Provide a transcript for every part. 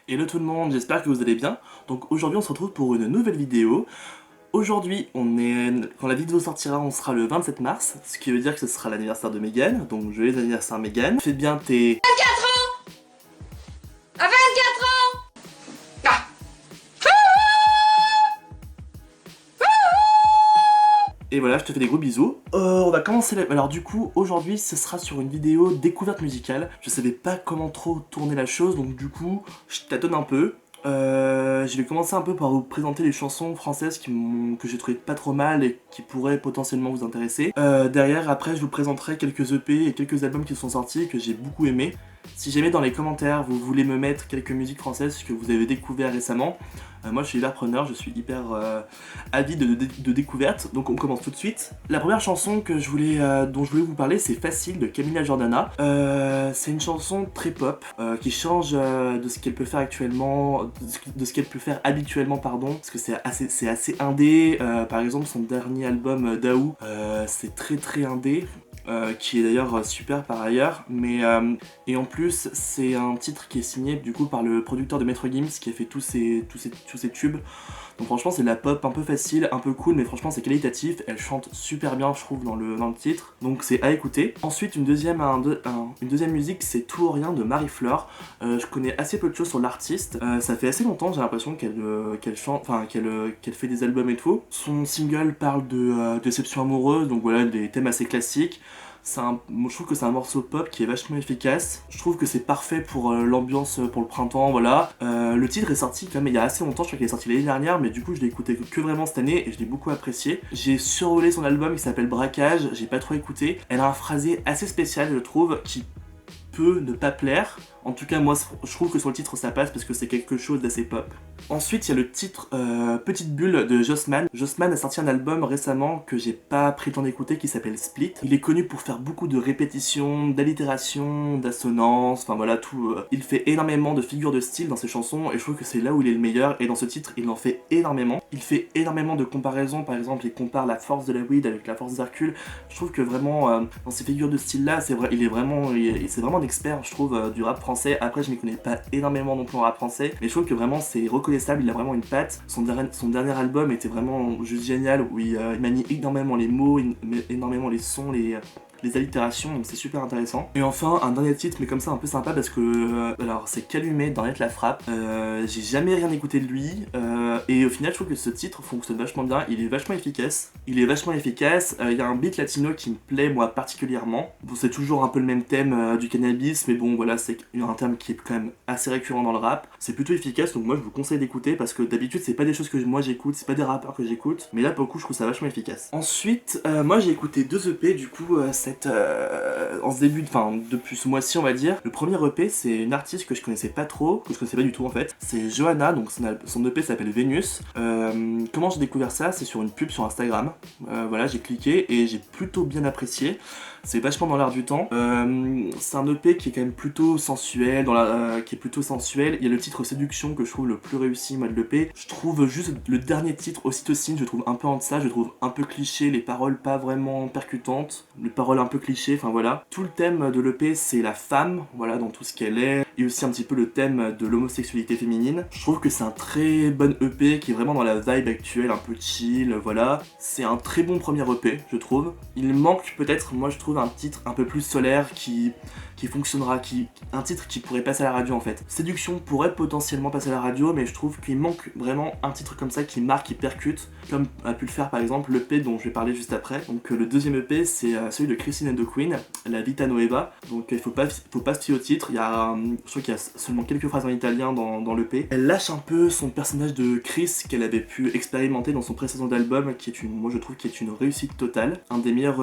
Hello tout le monde, j'espère que vous allez bien. Donc aujourd'hui on se retrouve pour une nouvelle vidéo. Aujourd'hui, quand la vidéo sortira, on sera le 27 mars, ce qui veut dire que ce sera l'anniversaire de Megan. Donc joyeux anniversaire Megan. Fais bien tes... 24 ans. À 24 ans. Ah. Et voilà, je te fais des gros bisous. On va commencer Alors du coup, aujourd'hui, ce sera sur une vidéo découverte musicale. Je savais pas comment trop tourner la chose, donc du coup, je tâtonne un peu. Je vais commencer un peu par vous présenter les chansons françaises que j'ai trouvées pas trop mal et qui pourraient potentiellement vous intéresser. Derrière, après, je vous présenterai quelques EP et quelques albums qui sont sortis et que j'ai beaucoup aimé. Si jamais dans les commentaires vous voulez me mettre quelques musiques françaises que vous avez découvert récemment, moi je suis hyper preneur, je suis hyper avide de découvertes, donc on commence tout de suite. La première chanson dont je voulais vous parler, c'est Facile de Camila Jordana. C'est une chanson très pop qui change de ce qu'elle peut faire actuellement, de ce qu'elle peut faire habituellement, pardon, parce que c'est assez indé. Par exemple, son dernier album Daou, c'est très indé. Qui est d'ailleurs super par ailleurs, et en plus c'est un titre qui est signé du coup par le producteur de Maître Gims qui a fait tous ces tubes. Donc franchement c'est de la pop un peu facile, un peu cool, mais franchement c'est qualitatif, elle chante super bien je trouve dans le titre, donc c'est à écouter. Ensuite une deuxième musique, c'est Tout ou Rien de Marie-Fleur. Je connais assez peu de choses sur l'artiste, ça fait assez longtemps j'ai l'impression qu'elle chante, enfin qu'elle fait des albums et tout. Son single parle de déception amoureuse, donc voilà des thèmes assez classiques. Je trouve que c'est un morceau pop qui est vachement efficace. Je trouve que c'est parfait pour l'ambiance pour le printemps, voilà. Le titre est sorti quand même il y a assez longtemps, je crois qu'il est sorti l'année dernière, mais du coup je l'ai écouté que vraiment cette année et je l'ai beaucoup apprécié. J'ai survolé son album qui s'appelle Braquage, j'ai pas trop écouté. Elle a un phrasé assez spécial je trouve, qui peut ne pas plaire. En tout cas moi je trouve que sur le titre ça passe parce que c'est quelque chose d'assez pop. Ensuite il y a le titre Petite Bulle de Jossman. Jossman a sorti un album récemment que j'ai pas pris le temps d'écouter qui s'appelle Split. Il est connu pour faire beaucoup de répétitions, d'allitérations, d'assonances, enfin voilà tout. Il fait énormément de figures de style dans ses chansons et je trouve que c'est là où il est le meilleur, et dans ce titre il en fait énormément. Il fait énormément de comparaisons, par exemple il compare la force de la weed avec la force d'Hercule. Je trouve que vraiment dans ces figures de style là, c'est vraiment un expert je trouve du rap français. Après je m'y connais pas énormément non plus en rap français, mais je trouve que vraiment c'est reconnaissable, il a vraiment une patte. Son dernier album était vraiment juste génial, où il manie énormément les mots, énormément les sons, les allitérations, donc c'est super intéressant. Et enfin un dernier titre, mais comme ça un peu sympa parce que alors c'est Calumet d'Henriette La Frappe. J'ai jamais rien écouté de lui, et au final je trouve que ce titre fonctionne vachement bien, il est vachement efficace. Il y a un beat latino qui me plaît moi particulièrement. Bon, c'est toujours un peu le même thème du cannabis, mais bon voilà, c'est un terme qui est quand même assez récurrent dans le rap. C'est plutôt efficace, donc moi je vous conseille d'écouter parce que d'habitude c'est pas des choses que moi j'écoute, c'est pas des rappeurs que j'écoute, mais là pour le coup je trouve ça vachement efficace. Ensuite moi j'ai écouté deux EP du coup depuis ce mois-ci on va dire. Le premier EP c'est une artiste que je connaissais pas trop, que je connaissais pas du tout en fait. C'est Johanna, donc son EP s'appelle Vénus. Comment j'ai découvert ça? C'est sur une pub sur Instagram. Voilà, j'ai cliqué et j'ai plutôt bien apprécié. C'est vachement dans l'air du temps. C'est un EP qui est quand même plutôt sensuel, Il y a le titre Séduction que je trouve le plus réussi moi de l'EP. Je trouve juste le dernier titre, Ocytocine, je trouve un peu en deçà, je trouve un peu cliché, les paroles pas vraiment percutantes, les paroles un peu clichés, enfin voilà. Tout le thème de l'EP c'est la femme, voilà, dans tout ce qu'elle est, et aussi un petit peu le thème de l'homosexualité féminine. Je trouve que c'est un très bon EP qui est vraiment dans la vibe actuelle, un peu chill, voilà. C'est un très bon premier EP, je trouve. Il manque peut-être, moi je trouve, un titre un peu plus solaire qui fonctionnera, un titre qui pourrait passer à la radio en fait. Séduction pourrait potentiellement passer à la radio, mais je trouve qu'il manque vraiment un titre comme ça qui marque, qui percute, comme a pu le faire par exemple l'EP dont je vais parler juste après. Donc le deuxième EP c'est celui de Christine and the Queen, La Vita Nuova. Donc il faut pas se fier au titre, je trouve qu'il y a seulement quelques phrases en italien dans l'EP. Elle lâche un peu son personnage de Chris qu'elle avait pu expérimenter dans son précédent album, moi je trouve qui est une réussite totale, un des meilleurs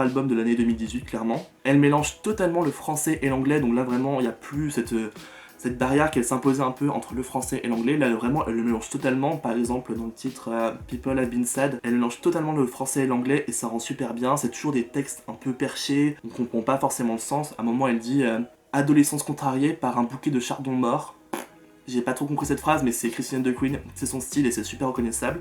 albums de l'année 2018 clairement. Elle mélange totalement le français et l'anglais, donc là vraiment il n'y a plus cette barrière qu'elle s'imposait un peu entre le français et l'anglais. Là vraiment elle le mélange totalement. Par exemple dans le titre People Have Been Sad, elle mélange totalement le français et l'anglais et ça rend super bien. C'est toujours des textes un peu perchés, on comprend pas forcément le sens. À un moment elle dit adolescence contrariée par un bouquet de chardon mort. j'ai pas trop compris cette phrase, mais c'est Christiane de Queen, c'est son style et c'est super reconnaissable.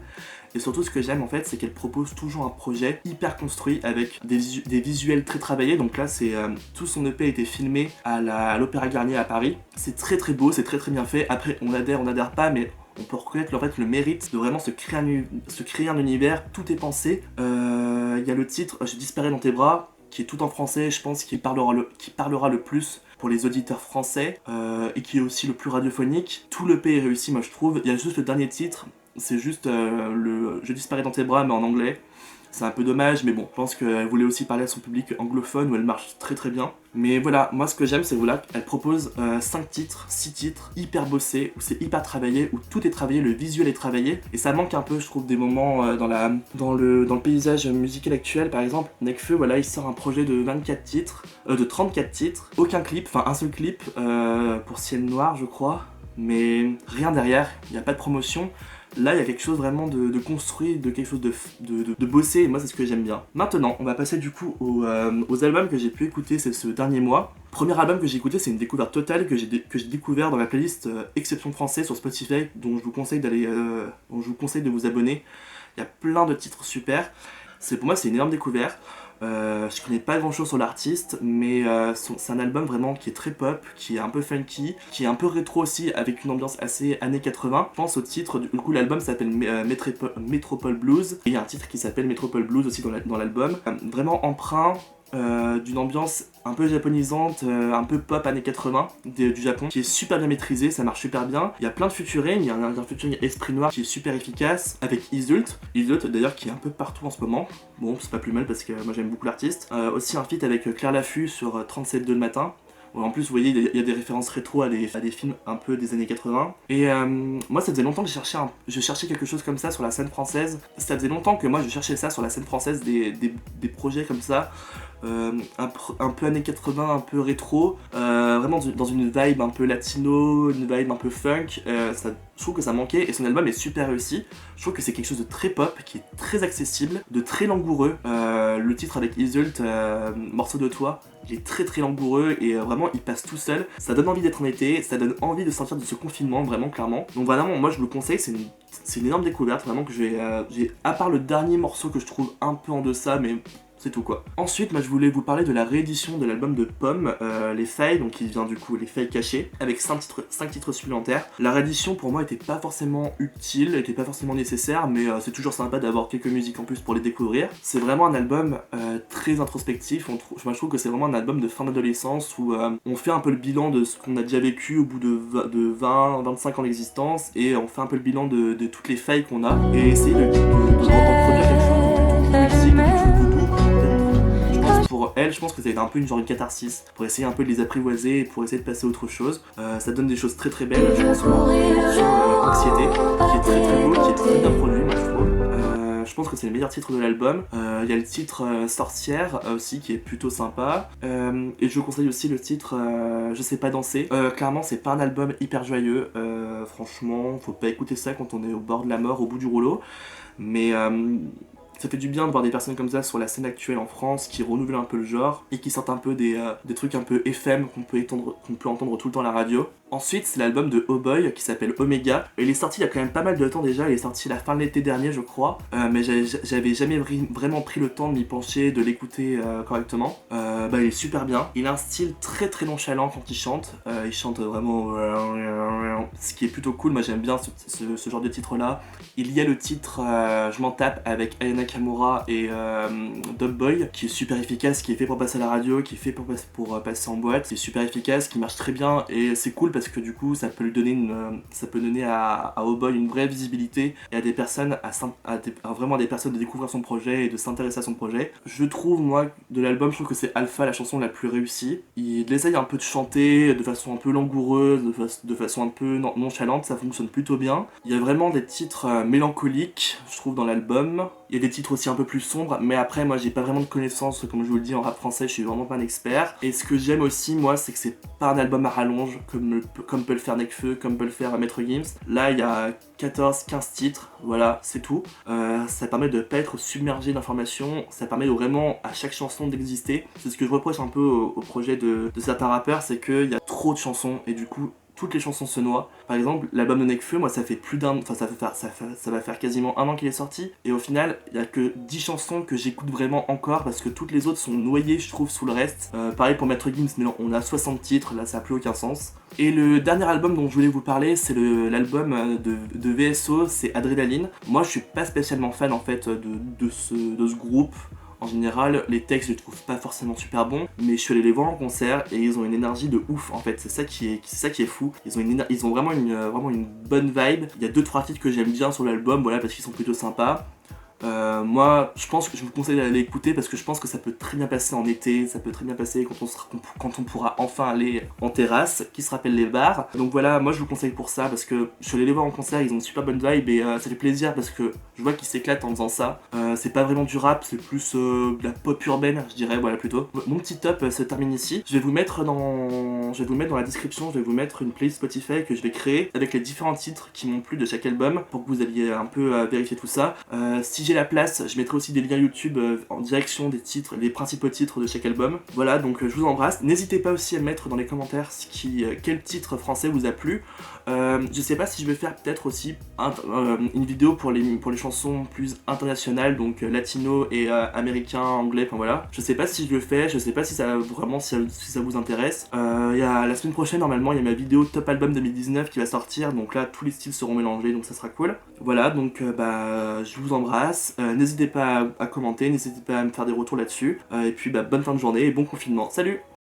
Et surtout, ce que j'aime en fait, c'est qu'elle propose toujours un projet hyper construit avec des visuels très travaillés. Donc là, c'est tout son EP a été filmé à l'Opéra Garnier à Paris. C'est très très beau, c'est très très bien fait. Après, on adhère pas, mais on peut reconnaître en fait le mérite de vraiment se créer un univers. Tout est pensé. Il y a le titre Je disparais dans tes bras, qui est tout en français, je pense, qui parlera le plus pour les auditeurs français, et qui est aussi le plus radiophonique. Tout l'EP est réussi, moi je trouve. Il y a juste le dernier titre, c'est juste le Je disparais dans tes bras, mais en anglais. C'est un peu dommage, mais bon, je pense qu'elle voulait aussi parler à son public anglophone, où elle marche très très bien. Mais voilà, moi ce que j'aime, c'est voilà, elle propose 5 titres, 6 titres, hyper bossés, où c'est hyper travaillé, où tout est travaillé, le visuel est travaillé. Et ça manque un peu, je trouve, des moments dans le paysage musical actuel. Par exemple, Nekfeu, voilà, il sort un projet de 24 titres, de 34 titres, aucun clip, enfin un seul clip pour Ciel Noir, je crois. Mais rien derrière, il n'y a pas de promotion. Là, il y a quelque chose vraiment de construit, de quelque chose de bossé, et moi, c'est ce que j'aime bien. Maintenant, on va passer du coup aux albums que j'ai pu écouter ce dernier mois. Premier album que j'ai écouté, c'est une découverte totale que j'ai découvert dans la playlist Exception Français sur Spotify, dont je vous conseille de vous abonner. Il y a plein de titres super. Pour moi, c'est une énorme découverte. Je connais pas grand chose sur l'artiste, mais c'est un album vraiment qui est très pop, qui est un peu funky, qui est un peu rétro aussi, avec une ambiance assez années 80. Je pense au titre, du coup l'album s'appelle Metropole Blues, et il y a un titre qui s'appelle Metropole Blues aussi dans l'album. Vraiment emprunt d'une ambiance un peu japonisante, un peu pop années 80 du Japon, qui est super bien maîtrisé, ça marche super bien. Il y a plein de featuring, il y a un featuring Esprit Noir qui est super efficace, avec Isult d'ailleurs qui est un peu partout en ce moment. Bon, c'est pas plus mal parce que moi j'aime beaucoup l'artiste. Aussi un feat avec Claire Laffut sur 37.2 le matin. En plus, vous voyez, il y a des références rétro à des films un peu des années 80. Et moi, ça faisait longtemps que je cherchais quelque chose comme ça sur la scène française. Ça faisait longtemps que moi, je cherchais ça sur la scène française, des projets comme ça. Un peu années 80, un peu rétro, vraiment dans une vibe un peu latino, une vibe un peu funk. Je trouve que ça manquait et son album est super réussi. Je trouve que c'est quelque chose de très pop, qui est très accessible, de très langoureux. Le titre avec Isult, Morceau de toi, il est très très langoureux et vraiment il passe tout seul. Ça donne envie d'être en été, ça donne envie de sortir de ce confinement, vraiment clairement. Donc vraiment, moi je le conseille, c'est une énorme découverte, vraiment que j'ai à part le dernier morceau que je trouve un peu en deçà, mais c'est tout quoi. Ensuite, moi je voulais vous parler de la réédition de l'album de Pomme, Les Failles, donc qui vient du coup Les Failles Cachées, avec 5 titres supplémentaires. La réédition pour moi était pas forcément utile, était pas forcément nécessaire, mais c'est toujours sympa d'avoir quelques musiques en plus pour les découvrir. C'est vraiment un album très introspectif, moi je trouve que c'est vraiment un album de fin d'adolescence où on fait un peu le bilan de ce qu'on a déjà vécu au bout de 20-25 ans d'existence, et on fait un peu le bilan de toutes les failles qu'on a, et essayer de reproduire quelque chose de plus musique, quelque chose de doux. Pour elle, je pense que ça a été un peu une catharsis pour essayer un peu de les apprivoiser et pour essayer de passer à autre chose. Ça donne des choses très très belles. Je pense sur Anxiété, qui est très très beau, qui est très bien produit, moi je trouve. Je pense que c'est le meilleur titre de l'album. Il y a le titre Sorcière aussi qui est plutôt sympa. Et je vous conseille aussi le titre Je sais pas danser. Clairement, c'est pas un album hyper joyeux. Franchement, faut pas écouter ça quand on est au bord de la mort, au bout du rouleau. Mais ça fait du bien de voir des personnes comme ça sur la scène actuelle en France qui renouvellent un peu le genre et qui sortent un peu des trucs un peu FM qu'on peut entendre tout le temps à la radio. Ensuite, c'est l'album de Oh Boy qui s'appelle Omega. Il est sorti il y a quand même pas mal de temps déjà, il est sorti la fin de l'été dernier je crois, mais j'avais jamais vraiment pris le temps de m'y pencher, de l'écouter correctement. Il est super bien, il a un style très très nonchalant quand il chante vraiment ce qui est plutôt cool, moi j'aime bien ce genre de titre là. Il y a le titre Je m'en tape avec Aya Nakamura et Dubboy qui est super efficace, qui est fait pour passer à la radio, qui est fait pour passer en boîte, qui est super efficace, qui marche très bien et c'est cool parce que du coup ça peut donner à Oh Boy une vraie visibilité et à des personnes, vraiment à des personnes de découvrir son projet et de s'intéresser à son projet. Je trouve moi de l'album, je trouve que c'est Alpha la chanson la plus réussie. Il essaye un peu de chanter de façon un peu langoureuse, de façon un peu nonchalante, ça fonctionne plutôt bien. Il y a vraiment des titres mélancoliques, je trouve, dans l'album. Il y a des titres aussi un peu plus sombres, mais après moi j'ai pas vraiment de connaissances, comme je vous le dis, en rap français, je suis vraiment pas un expert. Et ce que j'aime aussi moi, c'est que c'est pas un album à rallonge comme peut le faire Nekfeu, comme peut le faire Maître Gims. Là il y a 14-15 titres, voilà, c'est tout. Ça permet de pas être submergé d'informations, ça permet vraiment à chaque chanson d'exister. C'est ce que je reproche un peu au projet de certains rappeurs, c'est qu'il y a trop de chansons et du coup toutes les chansons se noient. Par exemple, l'album de Nekfeu, moi ça fait plus d'un... Enfin ça va faire quasiment un an qu'il est sorti. Et au final, il y a que 10 chansons que j'écoute vraiment encore parce que toutes les autres sont noyées, je trouve, sous le reste. Pareil pour Maître Gims, mais non, on a 60 titres, là ça n'a plus aucun sens. Et le dernier album dont je voulais vous parler, c'est l'album de VSO, c'est Adrénaline. Moi je suis pas spécialement fan en fait de ce groupe. En général, les textes je les trouve pas forcément super bons, mais je suis allé les voir en concert et ils ont une énergie de ouf en fait, c'est ça qui est fou. Ils ont vraiment une bonne vibe. Il y a 2-3 titres que j'aime bien sur l'album, voilà, parce qu'ils sont plutôt sympas. Moi, je pense que je vous conseille d'aller l'écouter parce que je pense que ça peut très bien passer en été, ça peut très bien passer quand on pourra enfin aller en terrasse, qui se rappelle les bars. Donc voilà, moi je vous conseille pour ça parce que je suis allé les voir en concert, ils ont une super bonne vibe et ça fait plaisir parce que je vois qu'ils s'éclatent en faisant ça. C'est pas vraiment du rap, c'est plus de la pop urbaine, je dirais, voilà plutôt. Mon petit top se termine ici. Je vais vous mettre dans la description, je vais vous mettre une playlist Spotify que je vais créer avec les différents titres qui m'ont plu de chaque album pour que vous alliez un peu vérifier tout ça. Si j'ai la place, je mettrai aussi des liens YouTube en direction des titres, les principaux titres de chaque album. Voilà, donc je vous embrasse. N'hésitez pas aussi à mettre dans les commentaires quel titre français vous a plu. Je sais pas si je vais faire peut-être aussi une vidéo pour les chansons plus internationales, donc latino et américain, anglais, enfin voilà. Je sais pas si je le fais, je sais pas si ça vraiment si ça vous intéresse. Il y a la semaine prochaine normalement, il y a ma vidéo Top Album 2019 qui va sortir, donc là tous les styles seront mélangés, donc ça sera cool. Voilà, donc je vous embrasse. N'hésitez pas à commenter, n'hésitez pas à me faire des retours là-dessus. Et puis bonne fin de journée et bon confinement. Salut!